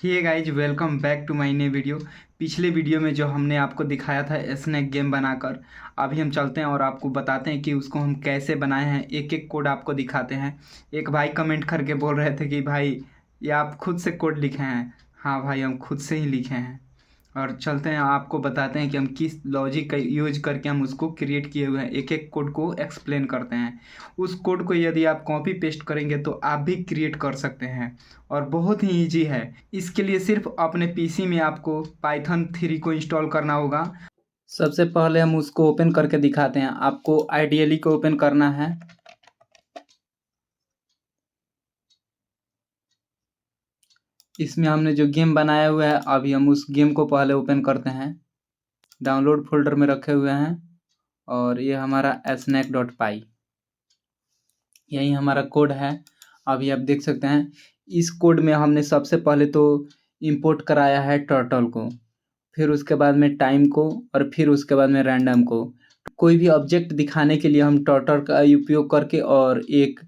Hey guys, welcome back to my new video. पिछले video में जो हमने आपको दिखाया था स्नैक गेम बनाकर, अभी हम चलते हैं और आपको बताते हैं कि उसको हम कैसे बनाए हैं। एक एक कोड आपको दिखाते हैं। एक भाई कमेंट करके बोल रहे थे कि भाई ये आप खुद से कोड लिखे हैं। हाँ भाई, हम खुद से ही लिखे हैं। और चलते हैं, आपको बताते हैं कि हम किस लॉजिक का यूज करके हम उसको क्रिएट किए हुए हैं। एक एक कोड को एक्सप्लेन करते हैं। उस कोड को यदि आप कॉपी पेस्ट करेंगे तो आप भी क्रिएट कर सकते हैं और बहुत ही ईजी है। इसके लिए सिर्फ अपने पीसी में आपको पाइथन 3 को इंस्टॉल करना होगा। सबसे पहले हम उसको ओपन करके दिखाते हैं। आपको आइडियली को ओपन करना है। इसमें हमने जो गेम बनाया हुआ है, अभी हम उस गेम को पहले ओपन करते हैं। डाउनलोड फोल्डर में रखे हुए हैं और ये हमारा snack.py, यही हमारा कोड है। अभी आप देख सकते हैं इस कोड में हमने सबसे पहले तो इंपोर्ट कराया है टर्टल को, फिर उसके बाद में टाइम को, और फिर उसके बाद में रैंडम को। कोई भी ऑब्जेक्ट दिखाने के लिए हम टर्टल का उपयोग करके और एक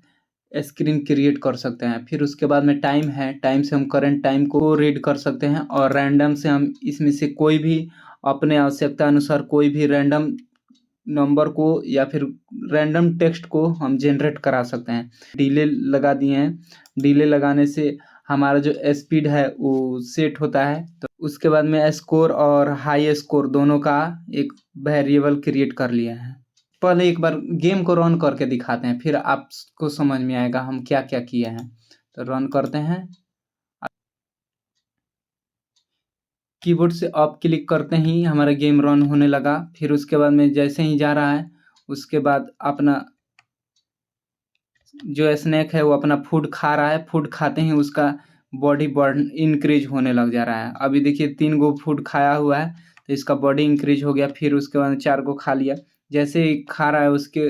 स्क्रीन क्रिएट कर सकते हैं। फिर उसके बाद में टाइम है, टाइम से हम करंट टाइम को रीड कर सकते हैं, और रैंडम से हम इसमें से कोई भी अपने आवश्यकता अनुसार कोई भी रैंडम नंबर को या फिर रैंडम टेक्स्ट को हम जनरेट करा सकते हैं। डिले लगा दिए हैं। डिले लगाने से हमारा जो स्पीड है वो सेट होता है। तो उसके बाद में स्कोर और हाई स्कोर दोनों का एक वेरिएबल क्रिएट कर लिया है। पहले एक बार गेम को रन करके दिखाते हैं, फिर आपको समझ में आएगा हम क्या क्या किए हैं। तो रन करते हैं। कीबोर्ड से अप क्लिक करते ही हमारा गेम रन होने लगा। फिर उसके बाद में जैसे ही जा रहा है, उसके बाद अपना जो स्नैक है वो अपना फूड खा रहा है। फूड खाते ही उसका बॉडी बर्न इंक्रीज होने लग जा रहा है। अभी देखिए 3 गो फूड खाया हुआ है तो इसका बॉडी इंक्रीज हो गया। फिर उसके बाद 4 गो खा लिया। जैसे ही खा रहा है उसके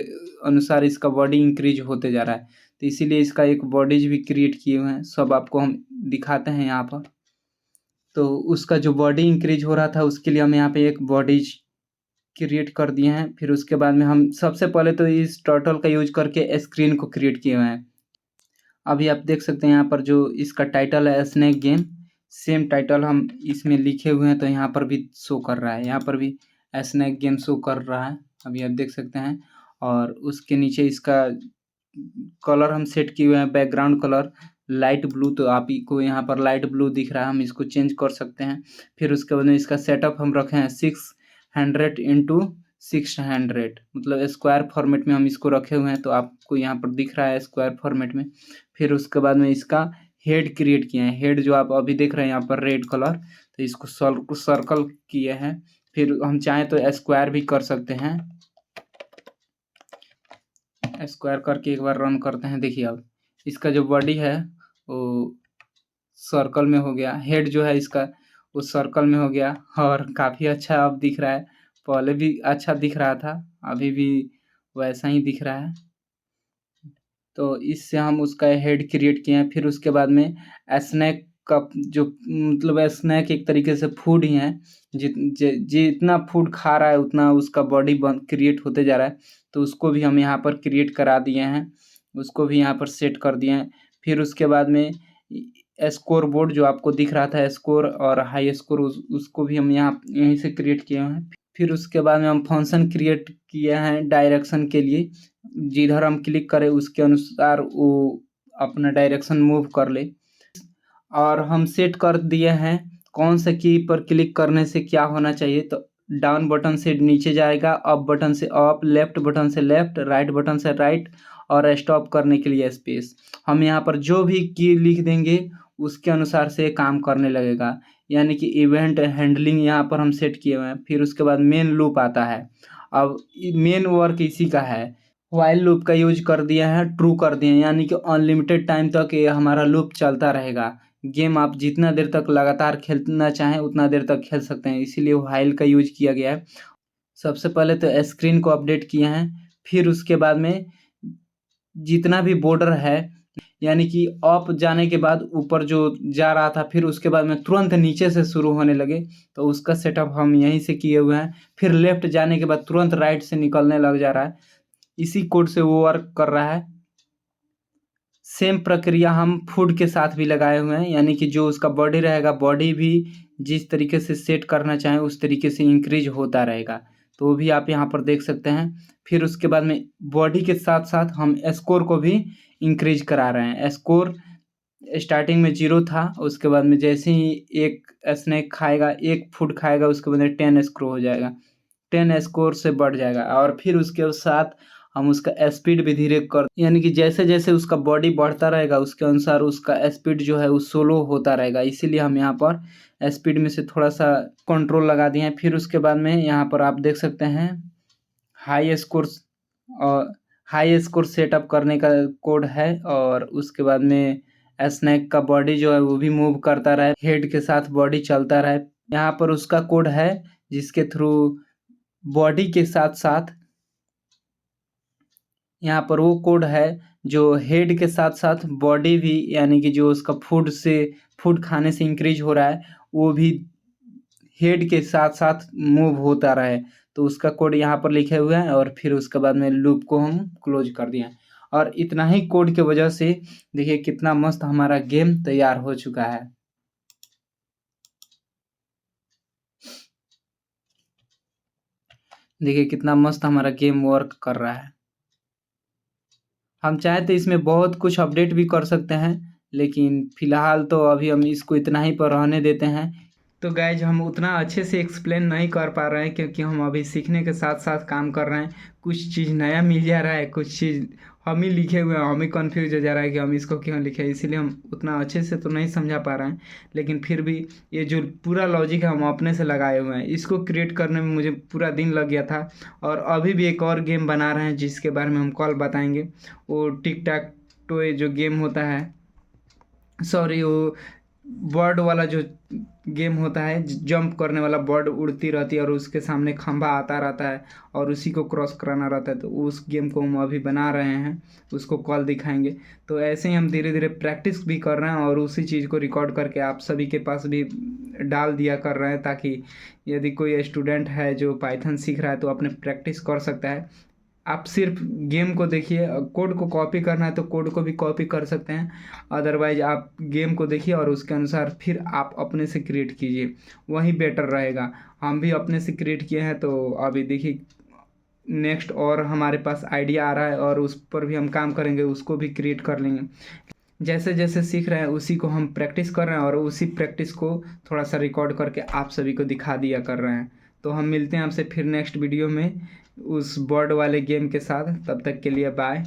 अनुसार इसका बॉडी इंक्रीज होते जा रहा है। तो इसीलिए इसका एक बॉडीज भी क्रिएट किए हुए हैं, सब आपको हम दिखाते हैं यहाँ पर। तो उसका जो बॉडी इंक्रीज हो रहा था उसके लिए हम यहाँ पे एक बॉडीज क्रिएट कर दिए हैं। फिर उसके बाद में हम सबसे पहले तो इस टर्टल का यूज करके स्क्रीन को क्रिएट किए हुए हैं। अभी आप देख सकते हैं यहाँ पर जो इसका टाइटल है स्नैक गेम, सेम टाइटल हम इसमें लिखे हुए हैं तो यहाँ पर भी शो कर रहा है। यहाँ पर भी स्नैक गेम शो कर रहा है, अभी आप देख सकते हैं। और उसके नीचे इसका कलर हम सेट किए हुए हैं, बैकग्राउंड कलर लाइट ब्लू। तो आप ही को यहाँ पर लाइट ब्लू दिख रहा है, हम इसको चेंज कर सकते हैं। फिर उसके बाद में इसका सेटअप हम रखे हैं 600 इंटू 600, मतलब स्क्वायर फॉर्मेट में हम इसको रखे हुए हैं। तो आपको यहाँ पर दिख रहा है स्क्वायर फॉर्मेट में। फिर उसके बाद में इसका हेड क्रिएट किए हैं। हेड जो आप अभी देख रहे हैं यहाँ पर रेड कलर, तो इसको सर्कल किए हैं। फिर हम चाहें तो स्क्वायर भी कर सकते हैं। स्क्वायर करके एक बार रन करते हैं। देखिए अब इसका जो बॉडी है वो सर्कल में हो गया, हेड जो है इसका वो सर्कल में हो गया, और काफ़ी अच्छा अब दिख रहा है। पहले भी अच्छा दिख रहा था, अभी भी वैसा ही दिख रहा है। तो इससे हम उसका हेड क्रिएट किए हैं। फिर उसके बाद में स्नैक का जो मतलब स्नैक एक तरीके से फूड ही है। जितना फूड खा रहा है उतना उसका बॉडी बन क्रिएट होते जा रहा है। तो उसको भी हम यहाँ पर क्रिएट करा दिए हैं, उसको भी यहाँ पर सेट कर दिए हैं। फिर उसके बाद में स्कोर बोर्ड जो आपको दिख रहा था, स्कोर और हाई स्कोर, उसको भी हम यहाँ यहीं से क्रिएट किए हैं। फिर उसके बाद में हम फंक्शन क्रिएट किए हैं डायरेक्शन के लिए। जिधर हम क्लिक करें उसके अनुसार वो अपना डायरेक्शन मूव कर ले। और हम सेट कर दिए हैं कौन से की पर क्लिक करने से क्या होना चाहिए। तो डाउन बटन से नीचे जाएगा, अप बटन से अप, लेफ्ट बटन से लेफ्ट, राइट बटन से राइट, और स्टॉप करने के लिए स्पेस। हम यहाँ पर जो भी की लिख देंगे उसके अनुसार से काम करने लगेगा। यानी कि इवेंट हैंडलिंग यहाँ पर हम सेट किए हुए हैं। फिर उसके बाद मेन लूप आता है। अब मेन वर्क इसी का है। व्हाइल लूप का यूज कर दिया है, ट्रू कर दिए हैं, यानी कि अनलिमिटेड टाइम तक ये हमारा लूप चलता रहेगा। गेम आप जितना देर तक लगातार खेलना चाहें उतना देर तक खेल सकते हैं, इसीलिए व्हाइल का यूज किया गया है। सबसे पहले तो स्क्रीन को अपडेट किए हैं। फिर उसके बाद में जितना भी बॉर्डर है, यानी कि अप जाने के बाद ऊपर जो जा रहा था, फिर उसके बाद में तुरंत नीचे से शुरू होने लगे, तो उसका सेटअप हम यहीं से किए हुए हैं। फिर लेफ्ट जाने के बाद तुरंत राइट से निकलने लग जा रहा है। इसी कोड से वो वर्क कर रहा है। सेम प्रक्रिया हम फूड के साथ भी लगाए हुए हैं, यानी कि जो उसका बॉडी रहेगा, बॉडी भी जिस तरीके से सेट करना चाहें उस तरीके से इंक्रीज होता रहेगा। तो वो भी आप यहाँ पर देख सकते हैं। फिर उसके बाद में बॉडी के साथ साथ हम स्कोर को भी इंक्रीज करा रहे हैं। स्कोर स्टार्टिंग में 0 था, उसके बाद में जैसे ही एक स्नैक खाएगा, एक फूड खाएगा, उसके बाद में 10 स्कोर हो जाएगा, 10 स्कोर से बढ़ जाएगा। और फिर उसके साथ हम उसका स्पीड भी धीरे कर, यानी कि जैसे जैसे उसका बॉडी बढ़ता रहेगा उसके अनुसार उसका स्पीड जो है वो स्लो होता रहेगा। इसीलिए हम यहाँ पर स्पीड में से थोड़ा सा कंट्रोल लगा दिए हैं। फिर उसके बाद में यहाँ पर आप देख सकते हैं हाई स्कोर, और हाई स्कोर सेटअप करने का कोड है। और उसके बाद में स्नैक का बॉडी जो है वो भी मूव करता रहे, हेड के साथ बॉडी चलता रहे। यहाँ पर उसका कोड है जिसके थ्रू बॉडी के साथ साथ यहाँ पर वो कोड है जो हेड के साथ साथ बॉडी भी, यानी कि जो उसका फूड खाने से इंक्रीज हो रहा है वो भी हेड के साथ साथ मूव होता रहे। तो उसका कोड यहाँ पर लिखे हुए हैं और फिर उसके बाद में लूप को हम क्लोज कर दिए। और इतना ही कोड की वजह से देखिए कितना मस्त हमारा गेम तैयार हो चुका है। देखिए कितना मस्त हमारा गेम वर्क कर रहा है। हम चाहे तो इसमें बहुत कुछ अपडेट भी कर सकते हैं, लेकिन फ़िलहाल तो अभी हम इसको इतना ही पर रहने देते हैं। तो गाइज हम उतना अच्छे से एक्सप्लेन नहीं कर पा रहे हैं क्योंकि हम अभी सीखने के साथ साथ काम कर रहे हैं। कुछ चीज़ नया मिल जा रहा है, कुछ चीज़ हम ही लिखे हुए हैं, हम ही कन्फ्यूज हो जा रहा है कि हम इसको क्यों लिखे, इसीलिए हम उतना अच्छे से तो नहीं समझा पा रहे हैं। लेकिन फिर भी ये जो पूरा लॉजिक है हम अपने से लगाए हुए हैं। इसको क्रिएट करने में मुझे पूरा दिन लग गया था। और अभी भी एक और गेम बना रहे हैं जिसके बारे में हम कल बताएंगे। वो टिक टैक टोय जो गेम होता है, सॉरी वो बर्ड वाला जो गेम होता है, जंप करने वाला, बर्ड उड़ती रहती है और उसके सामने खंभा आता रहता है और उसी को क्रॉस कराना रहता है। तो उस गेम को हम अभी बना रहे हैं, उसको कल दिखाएंगे। तो ऐसे ही हम धीरे धीरे प्रैक्टिस भी कर रहे हैं और उसी चीज़ को रिकॉर्ड करके आप सभी के पास भी डाल दिया कर रहे हैं, ताकि यदि कोई स्टूडेंट है जो पाइथन सीख रहा है तो अपने प्रैक्टिस कर सकता है। आप सिर्फ गेम को देखिए, कोड को कॉपी करना है तो कोड को भी कॉपी कर सकते हैं, अदरवाइज आप गेम को देखिए और उसके अनुसार फिर आप अपने से क्रिएट कीजिए, वही बेटर रहेगा। हम भी अपने से क्रिएट किए हैं, तो अभी देखिए नेक्स्ट और हमारे पास आइडिया आ रहा है और उस पर भी हम काम करेंगे, उसको भी क्रिएट कर लेंगे। जैसे जैसे सीख रहे हैं उसी को हम प्रैक्टिस कर रहे हैं और उसी प्रैक्टिस को थोड़ा सा रिकॉर्ड करके आप सभी को दिखा दिया कर रहे हैं। तो हम मिलते हैं आपसे फिर नेक्स्ट वीडियो में उस बर्ड वाले गेम के साथ। तब तक के लिए बाय।